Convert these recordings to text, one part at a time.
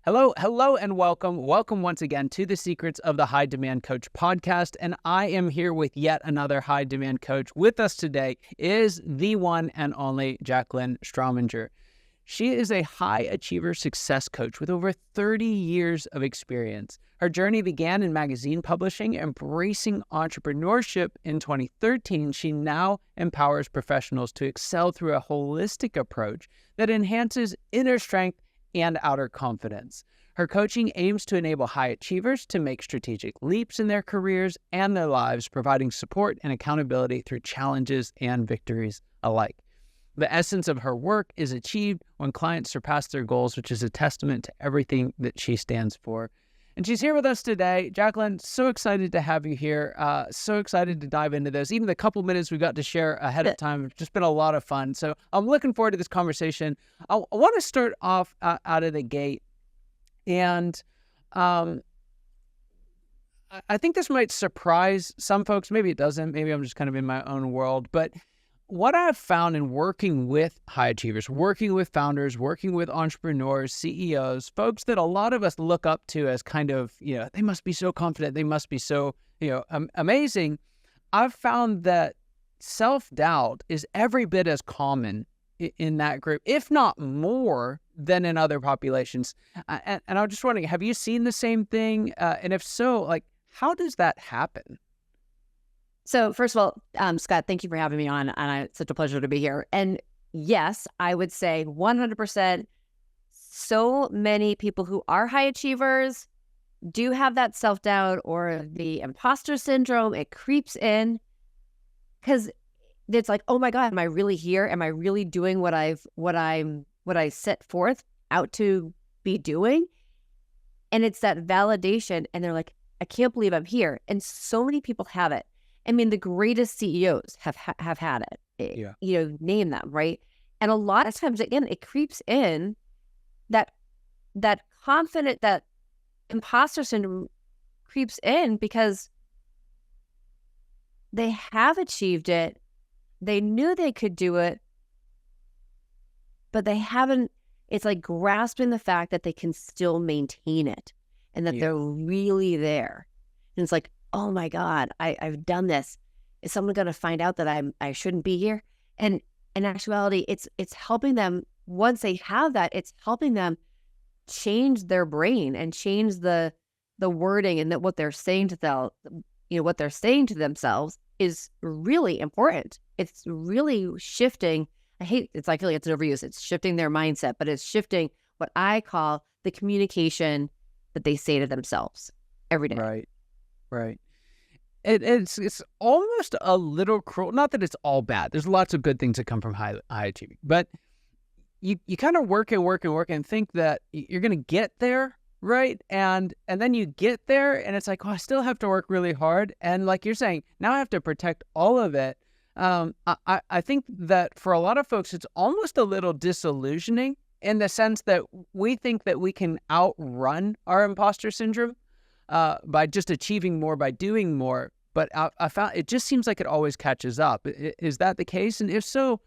Hello, and welcome. Welcome once again to the Secrets of the High Demand Coach podcast. And I am here with yet another high demand coach. With us today is the one and only Jaclyn Strominger. She is a high achiever success coach with over 30 years of experience. Her journey began in magazine publishing, embracing entrepreneurship in 2013. She now empowers professionals to excel through a holistic approach that enhances inner strength and outer confidence. Her coaching aims to enable high achievers to make strategic leaps in their careers and their lives, providing support and accountability through challenges and victories alike. The essence of her work is achieved when clients surpass their goals, which is a testament to everything that she stands for. And she's here with us today. Jaclyn, so excited to have you here. So excited to dive into this. Even the couple minutes we got to share ahead of time, it's just been a lot of fun. So I'm looking forward to this conversation. I want to start off out of the gate. And I think this might surprise some folks. Maybe it doesn't. Maybe I'm just kind of in my own world. But what I've found in working with high achievers, working with founders, working with entrepreneurs, CEOs, folks that a lot of us look up to as kind of, they must be so confident, they must be so, amazing. I've found that self-doubt is every bit as common in that group, if not more than in other populations. And I'm just wondering, have you seen the same thing? And if so, how does that happen? So first of all, Scott, thank you for having me on. And it's such a pleasure to be here. And yes, I would say 100%, so many people who are high achievers do have that self-doubt or the imposter syndrome. It creeps in because it's like, oh my God, am I really here? Am I really doing what I set forth out to be doing? And it's that validation. And they're like, I can't believe I'm here. And so many people have it. I mean, the greatest CEOs have had it. Yeah. Name them, right? And a lot of times, again, it creeps in that confident, that imposter syndrome creeps in because they have achieved it. They knew they could do it, but they haven't. It's like grasping the fact that they can still maintain it and that they're really there. And it's like, oh my God, I've done this. Is someone going to find out that I shouldn't be here? And in actuality, it's helping them. Once they have that, it's helping them change their brain and change the wording, and that what they're saying to what they're saying to themselves is really important. It's really shifting. I feel like it's an overuse. It's shifting their mindset, but it's shifting what I call the communication that they say to themselves every day. Right. It's almost a little cruel. Not that it's all bad. There's lots of good things that come from high achieving. But you kind of work and think that you're going to get there, right? And then you get there and it's like, oh, I still have to work really hard. And like you're saying, now I have to protect all of it. I think that for a lot of folks, it's almost a little disillusioning in the sense that we think that we can outrun our imposter syndrome by just achieving more, by doing more. But I found it just seems like it always catches up. Is that the case? And if so,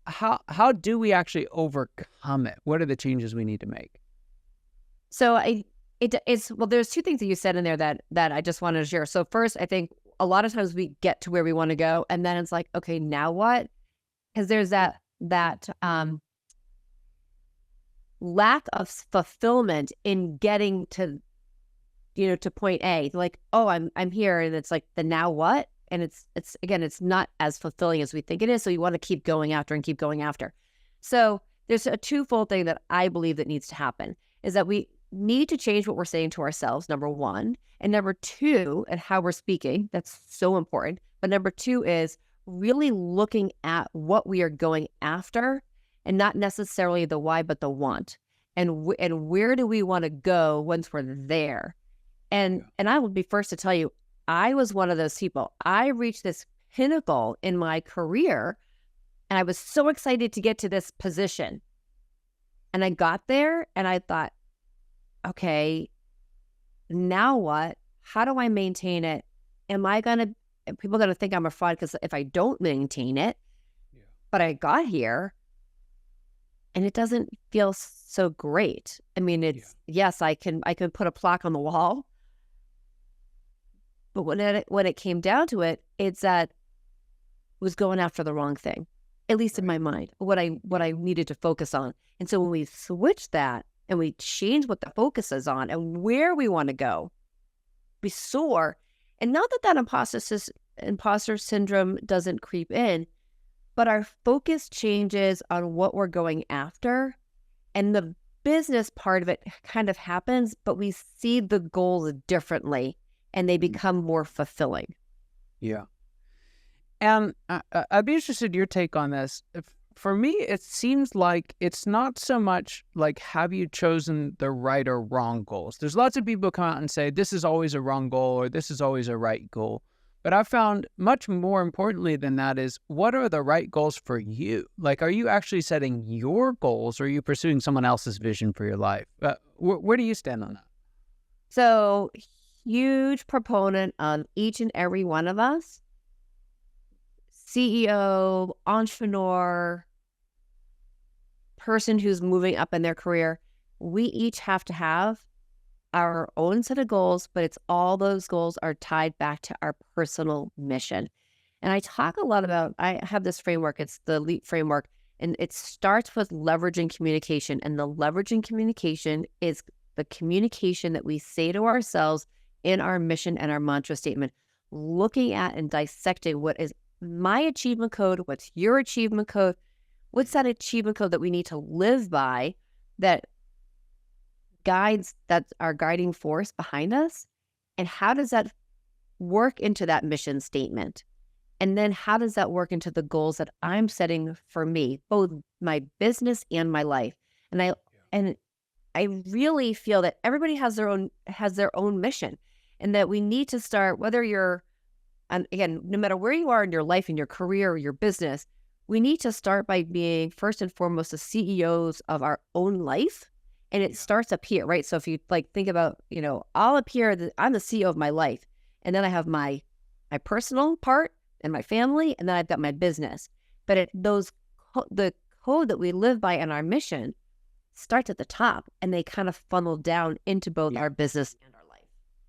how do we actually overcome it? What are the changes we need to make? So there's two things that you said in there that I just wanted to share. So first, I think a lot of times we get to where we want to go, and then it's like, okay, now what? Because there's that lack of fulfillment in getting to point A. Like, oh, I'm here, and it's like the now what? And it's not as fulfilling as we think it is. So you want to keep going after and keep going after. So there's a twofold thing that I believe that needs to happen is that we need to change what we're saying to ourselves, number one, and number two, and how we're speaking. That's so important. But number two is really looking at what we are going after, and not necessarily the why, but the want, and where do we want to go once we're there. And I will be first to tell you, I was one of those people. I reached this pinnacle in my career, and I was so excited to get to this position. And I got there, and I thought, okay, now what? How do I maintain it? People are going to think I'm a fraud because if I don't maintain it, but I got here, and it doesn't feel so great. I mean, it's, yes, I can put a plaque on the wall, but when it came down to it, it's that was going after the wrong thing, at least in my mind, what I needed to focus on. And so when we switch that and we change what the focus is on and where we want to go, we soar. And not that imposter syndrome doesn't creep in, but our focus changes on what we're going after. And the business part of it kind of happens, but we see the goals differently and they become more fulfilling. Yeah. And I'd be interested in your take on this. For me, it seems like it's not so much like, have you chosen the right or wrong goals? There's lots of people come out and say, this is always a wrong goal or this is always a right goal. But I found much more importantly than that is, what are the right goals for you? Like, are you actually setting your goals or are you pursuing someone else's vision for your life? Where do you stand on that? So, huge proponent of each and every one of us, CEO, entrepreneur, person who's moving up in their career, we each have to have our own set of goals, but it's all those goals are tied back to our personal mission. And I talk a lot about, I have this framework, it's the LEAP framework, and it starts with leveraging communication. And the leveraging communication is the communication that we say to ourselves in our mission and our mantra statement, looking at and dissecting what is my achievement code, what's your achievement code, what's that achievement code that we need to live by that guides, that's our guiding force behind us, and how does that work into that mission statement? And then how does that work into the goals that I'm setting for me, both my business and my life? And I really feel that everybody has their own mission, and that we need to start, whether you're, and again, no matter where you are in your life, in your career, or your business, we need to start by being first and foremost the CEOs of our own life. And it starts up here, right? So if you think about, I'll up here, I'm the CEO of my life. And then I have my personal part and my family, and then I've got my business. But the code that we live by and our mission starts at the top, and they kind of funnel down into both our business and our life.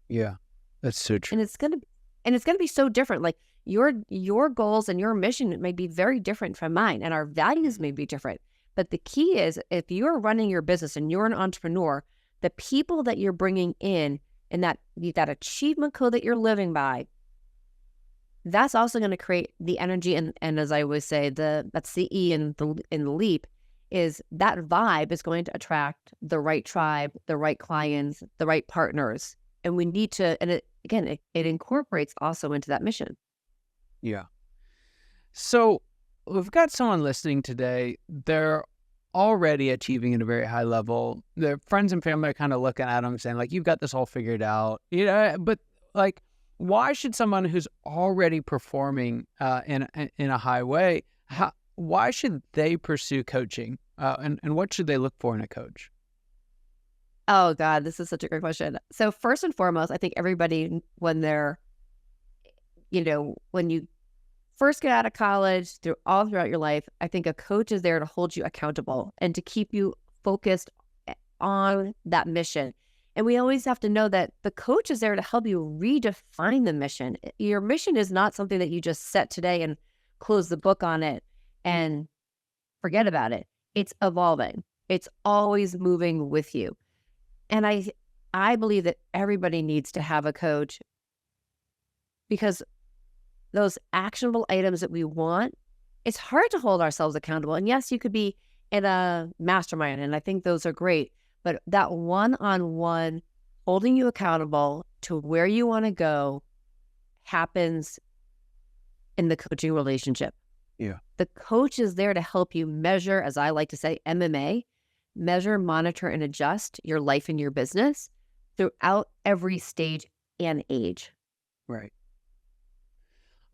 Yeah, that's so true. And it's gonna be so different. Like your goals and your mission may be very different from mine, and our values may be different. But the key is, if you're running your business and you're an entrepreneur, the people that you're bringing in and that achievement code that you're living by, that's also going to create the energy. And as I always say, that's the E in the LEAP, is that vibe is going to attract the right tribe, the right clients, the right partners. And we need to, and it incorporates also into that mission. Yeah. So we've got someone listening today. They're already achieving at a very high level. Their friends and family are kind of looking at them saying, like, you've got this all figured out, but like, why should someone who's already performing in a high way, why should they pursue coaching? And what should they look for in a coach? Oh God, this is such a great question. So first and foremost, I think everybody, when they're, when you first get out of college, throughout your life, I think a coach is there to hold you accountable and to keep you focused on that mission. And we always have to know that the coach is there to help you redefine the mission. Your mission is not something that you just set today and close the book on it and forget about it. It's evolving. It's always moving with you. And I believe that everybody needs to have a coach, because those actionable items that we want, it's hard to hold ourselves accountable. And yes, you could be in a mastermind, and I think those are great. But that one-on-one holding you accountable to where you want to go happens in the coaching relationship. Yeah. The coach is there to help you measure, as I like to say, MMA, measure, monitor, and adjust your life and your business throughout every stage and age. Right.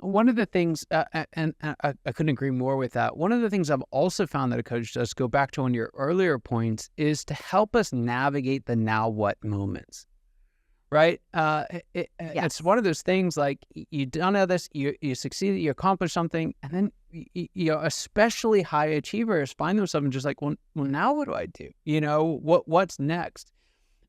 One of the things, and I couldn't agree more with that, one of the things I've also found that a coach does, go back to one of your earlier points, is to help us navigate the now what moments, right? It's one of those things like, you done all this, you succeeded, you accomplished something, and then especially high achievers find themselves just like, well, now what do I do? What's next?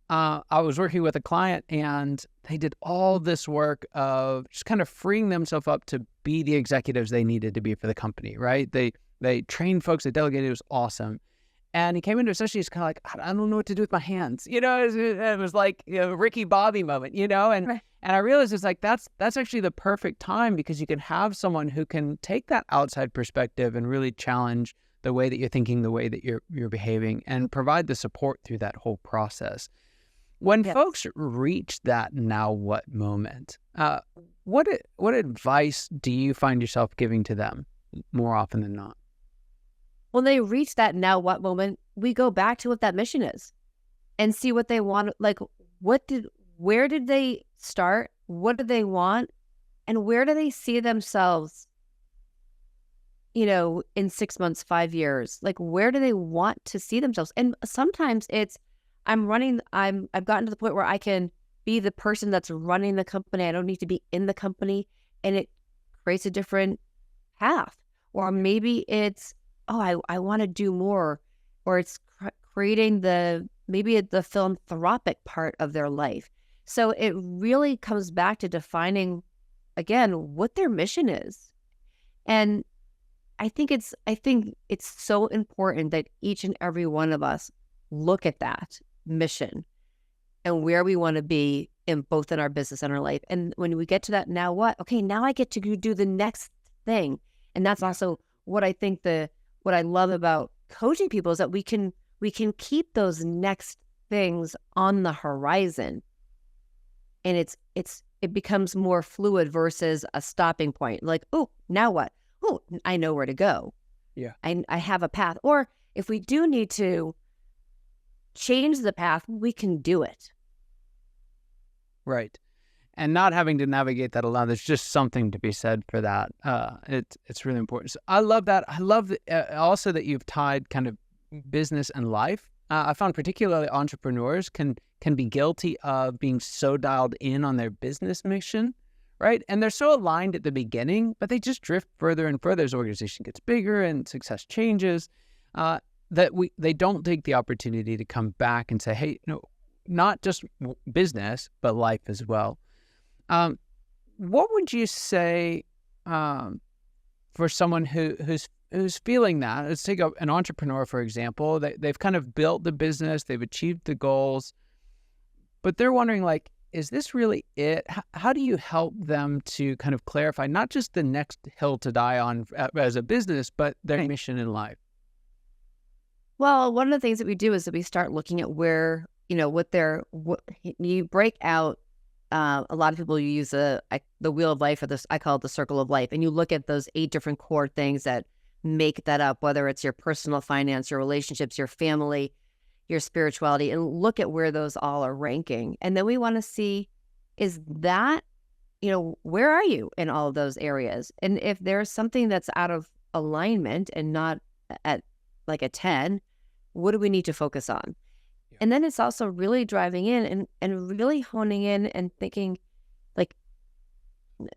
I was working with a client and they did all this work of just kind of freeing themselves up to be the executives they needed to be for the company, right? They trained folks, they delegated, it was awesome. And he came into a session, he's kind of like, I don't know what to do with my hands. It was like, Ricky Bobby moment, and Right. and I realized it's like, that's actually the perfect time, because you can have someone who can take that outside perspective and really challenge the way that you're thinking, the way that you're behaving, and provide the support through that whole process. When Yes. folks reach that now what moment, what advice do you find yourself giving to them more often than not? When they reach that now what moment, we go back to what that mission is and see what they want. Like, where did they start? What do they want? And where do they see themselves, in 6 months, 5 years? Like, where do they want to see themselves? And sometimes it's, I've gotten to the point where I can be the person that's running the company. I don't need to be in the company, and it creates a different path. Or maybe it's, I want to do more, or it's creating maybe the philanthropic part of their life. So it really comes back to defining, again, what their mission is. And I think it's so important that each and every one of us look at that mission and where we want to be in both in our business and our life. And when we get to that, now what? Okay, now I get to do the next thing. And that's also what I think what I love about coaching people is that we can keep those next things on the horizon, and it becomes more fluid versus a stopping point. Like, oh, now what? Oh, I know where to go. Yeah. I have a path. Or if we do need to change the path, we can do it. Right. And not having to navigate that alone, there's just something to be said for that. It's really important. So I love that. I love also that you've tied kind of business and life. I found particularly entrepreneurs can be guilty of being so dialed in on their business mission, right? And they're so aligned at the beginning, but they just drift further and further as the organization gets bigger and success changes, that they don't take the opportunity to come back and say, hey, not just business, but life as well. What would you say for someone who's feeling that? Let's take an entrepreneur, for example. They've kind of built the business, they've achieved the goals, but they're wondering, like, is this really it? How do you help them to kind of clarify not just the next hill to die on as a business, but their mission in life? Well, one of the things that we do is that we start looking at where, what you break out. A lot of people use the wheel of life, or this, I call it the circle of life. And you look at those 8 different core things that make that up, whether it's your personal finance, your relationships, your family, your spirituality, and look at where those all are ranking. And then we want to see, is that, where are you in all of those areas? And if there's something that's out of alignment and not at like a 10, what do we need to focus on? And then it's also really driving in and really honing in and thinking, like,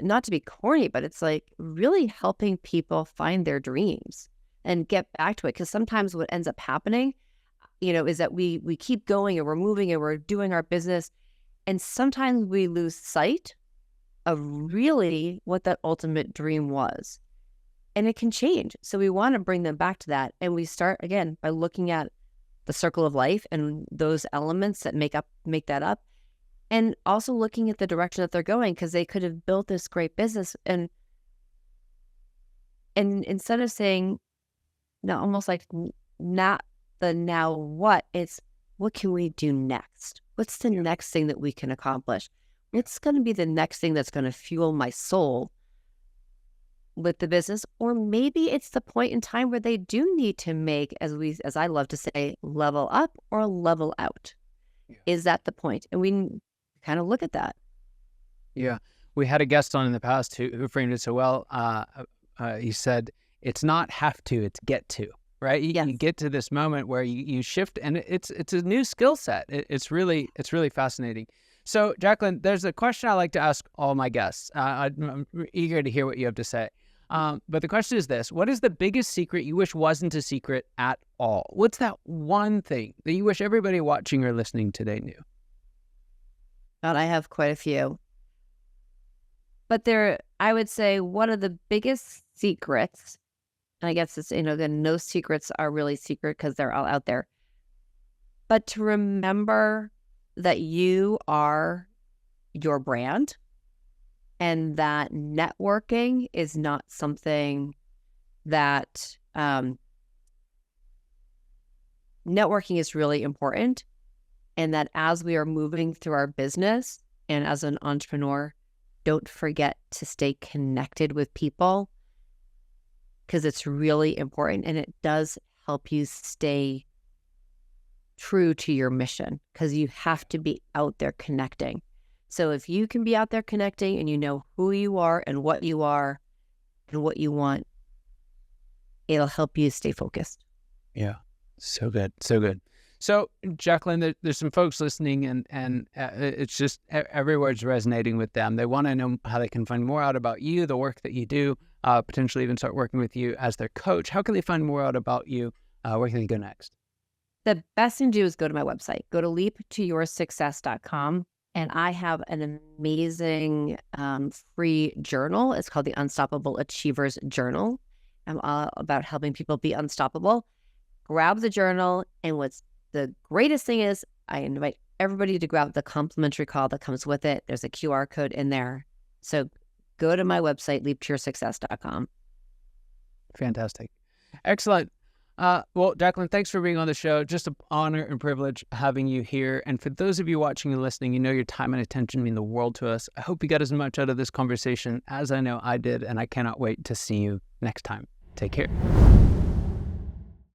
not to be corny, but it's like really helping people find their dreams and get back to it. Because sometimes what ends up happening, is that we keep going and we're moving and we're doing our business. And sometimes we lose sight of really what that ultimate dream was. And it can change. So we want to bring them back to that. And we start, again, by looking at the circle of life and those elements that make that up, and also looking at the direction that they're going, because they could have built this great business, and instead of saying, no, almost like not the now what, it's what can we do next? What's the next thing that we can accomplish? What's going to be the next thing that's going to fuel my soul with the business? Or maybe it's the point in time where they do need to make, as I love to say, level up or level out. Yeah. Is that the point? And we kind of look at that. Yeah. We had a guest on in the past who framed it so well. He said, it's not have to, it's get to, right? You get to this moment where you shift, and it's a new skill set. It's really fascinating. So, Jaclyn, there's a question I like to ask all my guests. I'm eager to hear what you have to say. But the question is this: what is the biggest secret you wish wasn't a secret at all? What's that one thing that you wish everybody watching or listening today knew? God, I have quite a few. But I would say one of the biggest secrets, and I guess it's, again, no secrets are really secret because they're all out there. But to remember that you are your brand and that networking is not something that, networking is really important. And that as we are moving through our business and as an entrepreneur, don't forget to stay connected with people because it's really important and it does help you stay true to your mission because you have to be out there connecting. So if you can be out there connecting and you know who you are and what you want, it'll help you stay focused. Yeah. So good. So good. So, Jaclyn, there's some folks listening and it's just every word's resonating with them. They want to know how they can find more out about you, the work that you do, potentially even start working with you as their coach. How can they find more out about you? Where can they go next? The best thing to do is go to my website. Go to leaptoyoursuccess.com. And I have an amazing free journal. It's called the Unstoppable Achievers Journal. I'm all about helping people be unstoppable. Grab the journal, and the greatest thing is I invite everybody to grab the complimentary call that comes with it. There's a QR code in there. So go to my website, leaptoyoursuccess.com. Fantastic. Excellent. Well, Jaclyn, thanks for being on the show. Just an honor and privilege having you here. And for those of you watching and listening, your time and attention mean the world to us. I hope you got as much out of this conversation as I know I did, and I cannot wait to see you next time. Take care.